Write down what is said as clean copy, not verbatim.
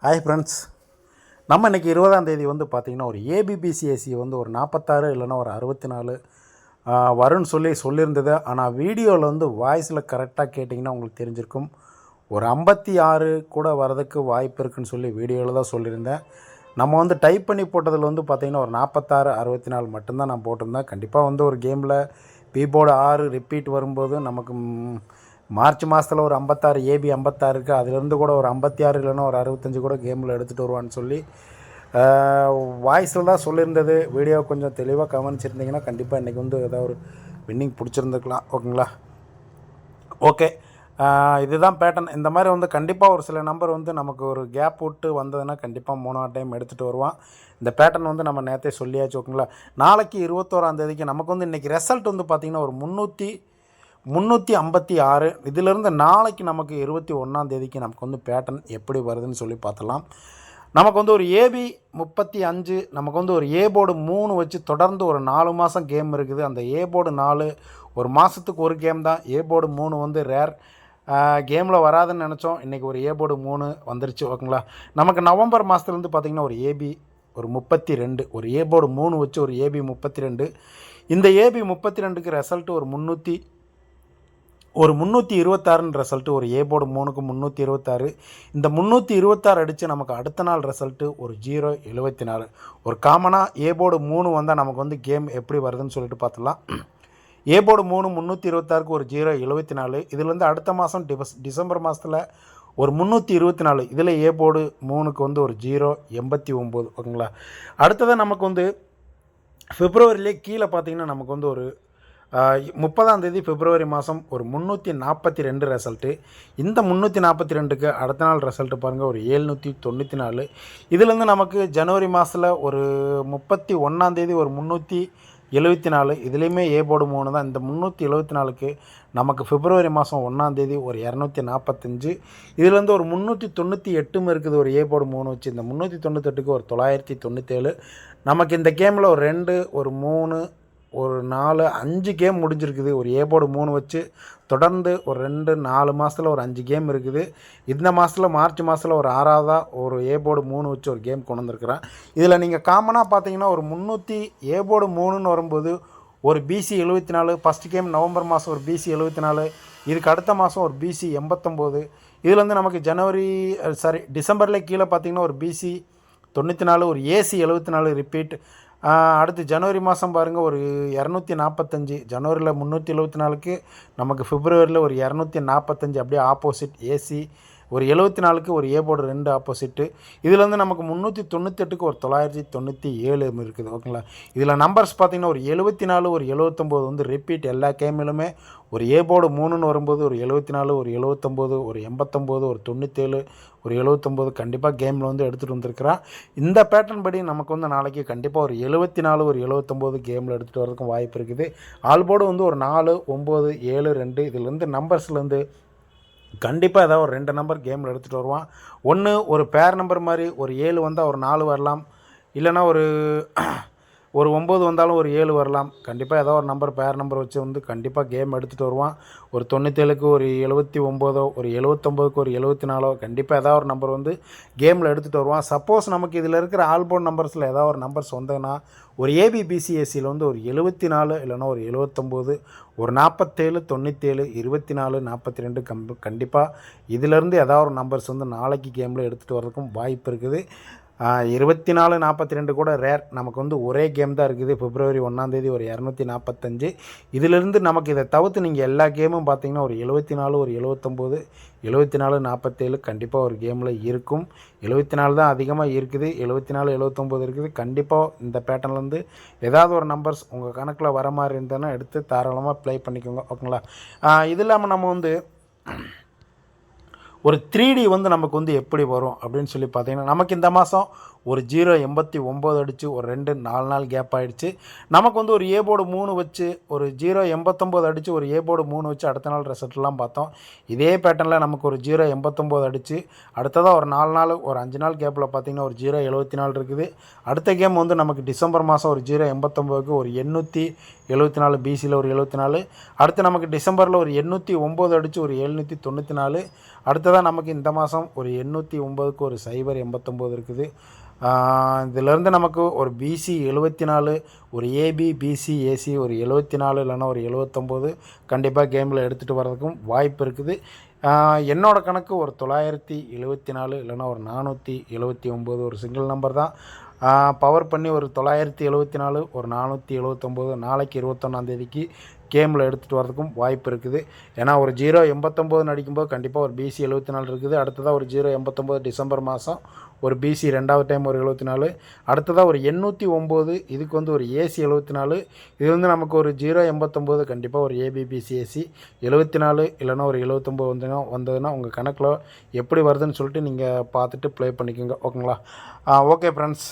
Hi friends, நம்ம இன்றைக்கி 20ஆம் தேதி வந்து பார்த்திங்கன்னா ஒரு ஏபிபிசிஎஸ்சி வந்து ஒரு 46 இல்லைன்னா ஒரு 64 வரும்னு சொல்லியிருந்தது. ஆனால் வீடியோவில் வந்து வாய்ஸில் கரெக்டாக கேட்டிங்கன்னா உங்களுக்கு தெரிஞ்சிருக்கும். ஒரு 56 கூட வரதுக்கு வாய்ப்பு இருக்குதுன்னு சொல்லி வீடியோவில் தான் சொல்லியிருந்தேன். நம்ம வந்து டைப் பண்ணி போட்டதில் வந்து பார்த்திங்கன்னா ஒரு 46 64 மட்டும்தான் நான் போட்டிருந்தேன். கண்டிப்பாக வந்து ஒரு கேமில் பீபோர்டு 6 ரிப்பீட் வரும்போது நமக்கு மார்ச் மாதத்தில் ஒரு 56 ஏபி 56 இருக்குது. அதிலேருந்து கூட ஒரு 56 இல்லைன்னா ஒரு 65 கூட கேமில் எடுத்துகிட்டு வருவான்னு சொல்லி வாய்ஸில் தான் சொல்லியிருந்தது. வீடியோ கொஞ்சம் தெளிவாக கவனிச்சிருந்தீங்கன்னா கண்டிப்பாக இன்றைக்கி வந்து ஏதாவது ஒரு வின்னிங் பிடிச்சிருந்துக்கலாம். ஓகேங்களா? ஓகே, இதுதான் பேட்டர்ன். இந்த மாதிரி வந்து கண்டிப்பாக ஒரு சில நம்பர் வந்து நமக்கு ஒரு கேப் விட்டு வந்ததுன்னா கண்டிப்பாக 3ஆவது டைம் எடுத்துகிட்டு வருவான். இந்த பேட்டர்ன் வந்து நம்ம நேற்றே சொல்லியாச்சு. ஓகேங்களா? நாளைக்கு 21ஆம் தேதிக்கு நமக்கு வந்து இன்றைக்கி ரிசல்ட் வந்து பார்த்திங்கன்னா ஒரு 356. இதிலிருந்து நாளைக்கு நமக்கு 21ஆம் தேதிக்கு நமக்கு வந்து பேட்டர்ன் எப்படி வருதுன்னு சொல்லி பார்த்தலாம். நமக்கு வந்து ஒரு ஏபி 35, நமக்கு வந்து ஒரு ஏ போர்டு 3 வச்சு தொடர்ந்து ஒரு 4 மாதம் கேம் இருக்குது. அந்த ஏ போர்டு 4 ஒரு மாதத்துக்கு ஒரு கேம் தான். ஏ போர்டு 3 வந்து ரேர் கேமில் வராதுன்னு நினச்சோம். இன்றைக்கி ஒரு ஏ போர்டு 3 வந்துருச்சு. ஓகேங்களா? நமக்கு நவம்பர் மாதத்துலேருந்து பார்த்திங்கன்னா ஒரு ஏபி ஒரு 32, ஒரு ஏ போர்டு 3 வச்சு ஒரு ஏபி 32. இந்த ஏபி 32க்கு ரிசல்ட்டு ஒரு 326 ரிசல்ட்டு. ஒரு ஏ போர்டு 3க்கு 326. இந்த 326 அடித்து நமக்கு அடுத்த நாள் ரிசல்ட்டு ஒரு 074. ஒரு காமனாக ஏ போர்டு 3 வந்தால் நமக்கு வந்து கேம் எப்படி வருதுன்னு சொல்லிட்டு பார்த்துலாம். ஏ போர்டு 3 326க்கு ஒரு 074. இதுலேருந்து அடுத்த மாதம் டிசம்பர் மாதத்தில் ஒரு 324. இதில் ஏ போர்டு 3க்கு வந்து ஒரு 089. ஓகேங்களா? அடுத்ததாக நமக்கு வந்து பிப்ரவரியிலே கீழே பார்த்திங்கன்னா நமக்கு வந்து ஒரு 30ஆம் தேதி பிப்ரவரி மாதம் ஒரு 342 ரிசல்ட்டு. இந்த 342க்கு அடுத்த நாள் ரிசல்ட்டு பாருங்கள் ஒரு 794. இதுலேருந்து நமக்கு ஜனவரி மாதத்தில் ஒரு 31ஆம் தேதி ஒரு 374. இதுலேயுமே ஏ போர்டு 3 தான். இந்த 374க்கு நமக்கு பிப்ரவரி மாதம் 1ஆம் தேதி ஒரு 245. இதுலேருந்து ஒரு 398 இருக்குது ஒரு ஏ போர்டு 3 வச்சு. இந்த 398க்கு ஒரு 997. நமக்கு இந்த கேமில் ஒரு 2 ஒரு 3 ஒரு 4 5 கேம் முடிஞ்சிருக்குது. ஒரு ஏ போர்டு 3 வச்சு தொடர்ந்து ஒரு 4 மாதத்தில் ஒரு 5 கேம் இருக்குது. இந்த மாதத்தில் மார்ச் மாதத்தில் ஒரு 6ஆவதாக ஒரு ஏ போர்டு 3 வச்சு ஒரு கேம் கொண்டு வந்திருக்கிறேன். இதில் நீங்கள் காமனாக பார்த்தீங்கன்னா ஒரு ஏ போர்டு 3ன்னு வரும்போது ஒரு பிசி 74. ஃபஸ்ட் கேம் நவம்பர் மாதம் ஒரு பிசி 74. இதுக்கு அடுத்த மாதம் ஒரு பிசி 89. இதில் வந்து நமக்கு டிசம்பரில் கீழே பார்த்திங்கன்னா ஒரு பிசி 94, ஒரு ஏசி 74 ரிப்பீட். அடுத்து ஜனவரி மாதம் பாருங்கள் ஒரு 245. ஜனவரியில் 374க்கு நமக்கு பிப்ரவரியில் ஒரு 245 அப்படியே ஆப்போசிட் ஏசி. ஒரு 74க்கு ஒரு ஏ போர்டு 2 ஆப்போசிட்டு. இதில் வந்து நமக்கு 398க்கு ஒரு 997 இருக்குது. ஓகேங்களா? இதில் நம்பர்ஸ் பார்த்திங்கன்னா ஒரு 74 ஒரு 79 வந்து ரிப்பீட். எல்லா கேமிலுமே ஒரு ஏ போர்டு 3ன்னு வரும்போது ஒரு 74 ஒரு 79 ஒரு 89 ஒரு 97 ஒரு 79 கண்டிப்பாக கேமில் வந்து எடுத்துகிட்டு வந்திருக்கிறான். இந்த பேட்டர்ன் படி நமக்கு வந்து நாளைக்கு கண்டிப்பாக ஒரு 74 ஒரு 79 கேமில் எடுத்துகிட்டு வரதுக்கும் வாய்ப்பு இருக்குது. ஆல் போர்டு வந்து ஒரு 4 9 7 2. இதுலேருந்து நம்பர்ஸ்லேருந்து கண்டிப்பாக ஏதாவது ஒரு 2 நம்பர் கேமில் எடுத்துகிட்டு வருவான். ஒன்று ஒரு பேர் நம்பர் மாதிரி ஒரு 7 வந்தால் ஒரு 4 வரலாம். இல்லைனா ஒரு 9 வந்தாலும் ஒரு 7 வரலாம். கண்டிப்பாக ஏதோ ஒரு நம்பர் பேர் நம்பர் வச்சு வந்து கண்டிப்பாக கேம் எடுத்துகிட்டு வருவான். ஒரு 97க்கு ஒரு 79, ஒரு 79க்கு ஒரு 74, கண்டிப்பாக ஏதாவது ஒரு நம்பர் வந்து கேமில் எடுத்துகிட்டு வருவான். சப்போஸ் நமக்கு இதில் இருக்கிற ஆல்போர்ட் நம்பர்ஸில் ஏதாவது ஒரு நம்பர்ஸ் வந்ததுன்னா ஒரு ஏபிபிசிஎஸ்சியில் வந்து ஒரு 74 இல்லைனா ஒரு 79, ஒரு 47 97 24 42 கண்டிப்பாக இதிலேருந்து ஏதாவது ஒரு நம்பர்ஸ் வந்து நாளைக்கு கேமில் எடுத்துகிட்டு வரதுக்கும் வாய்ப்பு இருக்குது. 24 42 கூட ரேர். நமக்கு வந்து ஒரே கேம் தான் இருக்குது. பிப்ரவரி 1ஆம் தேதி ஒரு 245. இதிலிருந்து நமக்கு இதை தவிர்த்து நீங்கள் எல்லா கேமும் பார்த்தீங்கன்னா ஒரு 74 ஒரு 79 74 47 கண்டிப்பாக ஒரு கேமில் இருக்கும். 74 தான் அதிகமாக இருக்குது. 74 79 இருக்குது. கண்டிப்பாக இந்த பேட்டர்ன்லேருந்து ஏதாவது ஒரு நம்பர்ஸ் உங்கள் கணக்கில் வர மாதிரி இருந்ததுன்னா எடுத்து தாராளமாக ப்ளே பண்ணிக்கோங்க. ஓகேங்களா? இது இல்லாமல் நம்ம வந்து ஒரு 3D வந்து நமக்கு வந்து எப்படி வரும் அப்படின்னு சொல்லி பார்த்தீங்கன்னா நமக்கு இந்த மாதம் ஒரு 089 அடித்து ஒரு 4 நாள் கேப் ஆகிடுச்சு. நமக்கு வந்து ஒரு ஏ போர்டு 3 வச்சு ஒரு 089 அடித்து ஒரு ஏ போர்டு 3 வச்சு அடுத்த நாள் ரிசல்ட்லாம் பார்த்தோம். இதே பேட்டர்னில் நமக்கு ஒரு 089 அடித்து அடுத்ததாக ஒரு 4 நாள் ஒரு 5 நாள் கேப்பில் பார்த்திங்கன்னா ஒரு 074 இருக்குது. அடுத்த கேம் வந்து நமக்கு டிசம்பர் மாதம் ஒரு 089க்கு ஒரு 874 பிசியில் ஒரு 74. அடுத்து நமக்கு டிசம்பரில் ஒரு 809 அடித்து ஒரு 794. அடுத்ததாக அடுத்ததாக நமக்கு இந்த மாதம் ஒரு 809க்கு ஒரு 089 இருக்குது. இதிலேருந்து நமக்கு ஒரு பிசி 74, ஒரு ஏபி பிசி ஏசி ஒரு 74 இல்லைன்னா ஒரு 79 கண்டிப்பாக கேமில் எடுத்துகிட்டு வர்றதுக்கும் வாய்ப்பு இருக்குது. என்னோடய கணக்கு ஒரு 974 இல்லைன்னா ஒரு 479 ஒரு சிங்கிள் நம்பர் தான். பவர் பண்ணி ஒரு 974 ஒரு 479 நாளைக்கு 21ஆந்தேதிக்கு கேமில் எடுத்துகிட்டு வரதுக்கும் வாய்ப்பு இருக்குது. ஏன்னா ஒரு 089 அடிக்கும்போது கண்டிப்பாக ஒரு பிசி 74 இருக்குது. அடுத்ததாக ஒரு 089 டிசம்பர் மாதம் ஒரு பிசி 2வது டைம் ஒரு 74, அடுத்ததாக ஒரு 809 இதுக்கு வந்து ஒரு ஏசி 74. இது வந்து நமக்கு ஒரு 089 கண்டிப்பாக ஒரு ஏபிபிசி ஏசி 74 இல்லைன்னா ஒரு 79 வந்ததுன்னா உங்கள் கணக்கில் எப்படி வருதுன்னு சொல்லிட்டு நீங்கள் பார்த்துட்டு ப்ளே பண்ணிக்கோங்க. ஓகேங்களா? Okay friends.